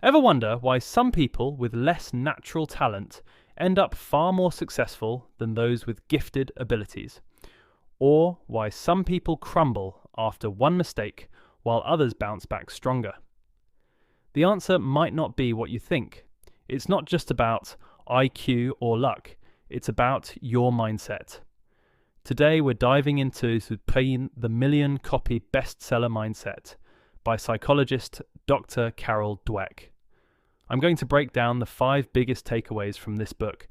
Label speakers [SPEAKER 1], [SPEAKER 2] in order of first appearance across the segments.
[SPEAKER 1] Ever wonder why some people with less natural talent end up far more successful than those with gifted abilities? Or why some people crumble after one mistake while others bounce back stronger? The answer might not be what you think. It's not just about IQ or luck, it's about your mindset. Today we're diving into the million-copy bestseller mindset by psychologist Dr. Carol Dweck. I'm going to break down the 5 biggest takeaways from this book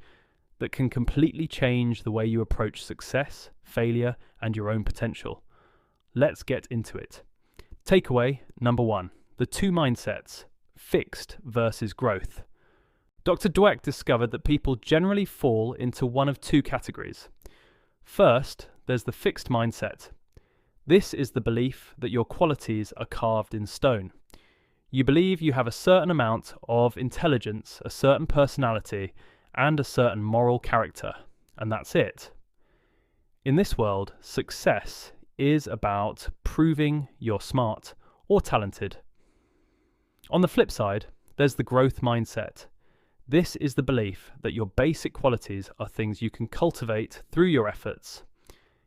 [SPEAKER 1] that can completely change the way you approach success, failure, and your own potential. Let's get into it. Takeaway number 1, the 2 mindsets, fixed versus growth. Dr. Dweck discovered that people generally fall into one of 2 categories. First, there's the fixed mindset. This is the belief that your qualities are carved in stone. You believe you have a certain amount of intelligence, a certain personality, and a certain moral character, and that's it. In this world, success is about proving you're smart or talented. On the flip side, there's the growth mindset. This is the belief that your basic qualities are things you can cultivate through your efforts.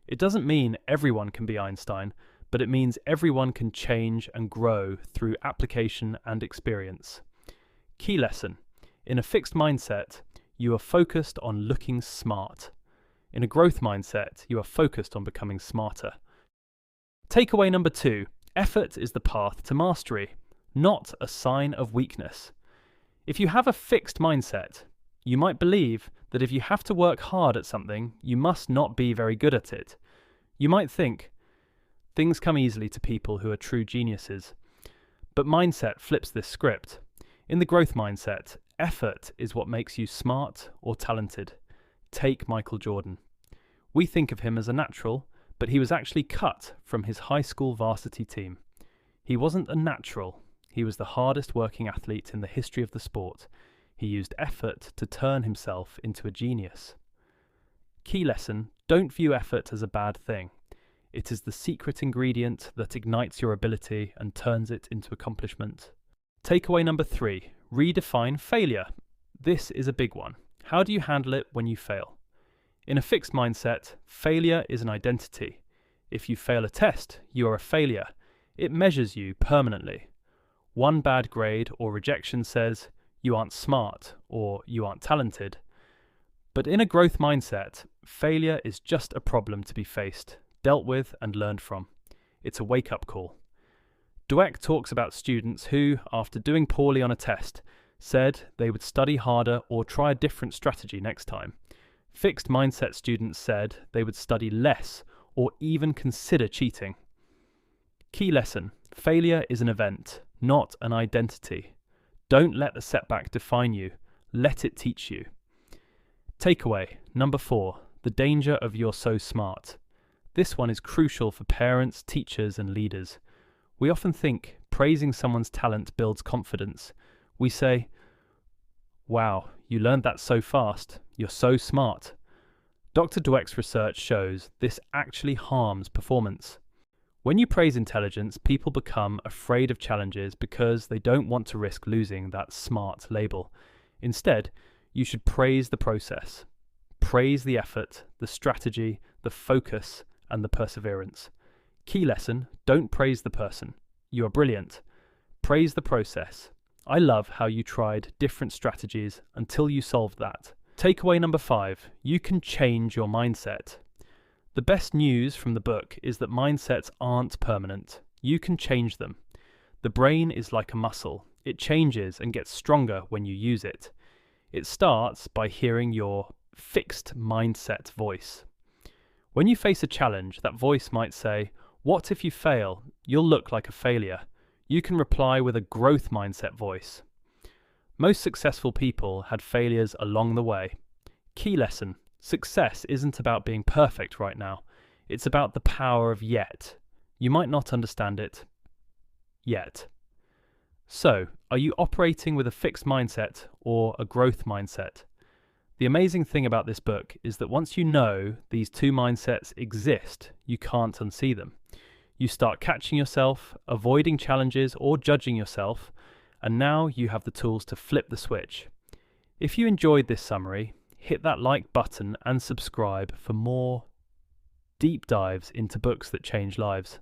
[SPEAKER 1] It doesn't mean everyone can be Einstein, but it means everyone can change and grow through application and experience. Key lesson: in a fixed mindset, you are focused on looking smart. In a growth mindset, you are focused on becoming smarter. Takeaway number 2, effort is the path to mastery, not a sign of weakness. If you have a fixed mindset, you might believe that if you have to work hard at something, you must not be very good at it. You might think, things come easily to people who are true geniuses. But mindset flips this script. In the growth mindset, effort is what makes you smart or talented. Take Michael Jordan. We think of him as a natural, but he was actually cut from his high school varsity team. He wasn't a natural. He was the hardest working athlete in the history of the sport. He used effort to turn himself into a genius. Key lesson: don't view effort as a bad thing. It is the secret ingredient that ignites your ability and turns it into accomplishment. Takeaway number 3, redefine failure. This is a big one. How do you handle it when you fail? In a fixed mindset, failure is an identity. If you fail a test, you are a failure. It measures you permanently. One bad grade or rejection says, you aren't smart or you aren't talented. But in a growth mindset, failure is just a problem to be faced, dealt with and learned from. It's a wake-up call. Dweck talks about students who, after doing poorly on a test, said they would study harder or try a different strategy next time. Fixed mindset students said they would study less or even consider cheating. Key lesson: failure is an event, not an identity. Don't let the setback define you. Let it teach you. Takeaway number 4, the danger of you're so smart. This one is crucial for parents, teachers, and leaders. We often think praising someone's talent builds confidence. We say, wow, you learned that so fast. You're so smart. Dr. Dweck's research shows this actually harms performance. When you praise intelligence, people become afraid of challenges because they don't want to risk losing that smart label. Instead, you should praise the process. Praise the effort, the strategy, the focus, and the perseverance. Key lesson: don't praise the person. You are brilliant. Praise the process. I love how you tried different strategies until you solved that. Takeaway number 5, you can change your mindset. The best news from the book is that mindsets aren't permanent. You can change them. The brain is like a muscle. It changes and gets stronger when you use it. It starts by hearing your fixed mindset voice. When you face a challenge, that voice might say, "What if you fail? You'll look like a failure." You can reply with a growth mindset voice. Most successful people had failures along the way. Key lesson: success isn't about being perfect right now. It's about the power of yet. You might not understand it yet. So, are you operating with a fixed mindset or a growth mindset? The amazing thing about this book is that once you know these 2 mindsets exist, you can't unsee them. You start catching yourself, avoiding challenges or judging yourself, and now you have the tools to flip the switch. If you enjoyed this summary, hit that like button and subscribe for more deep dives into books that change lives.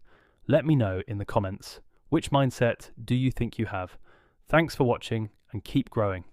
[SPEAKER 1] Let me know in the comments, which mindset do you think you have? Thanks for watching and keep growing.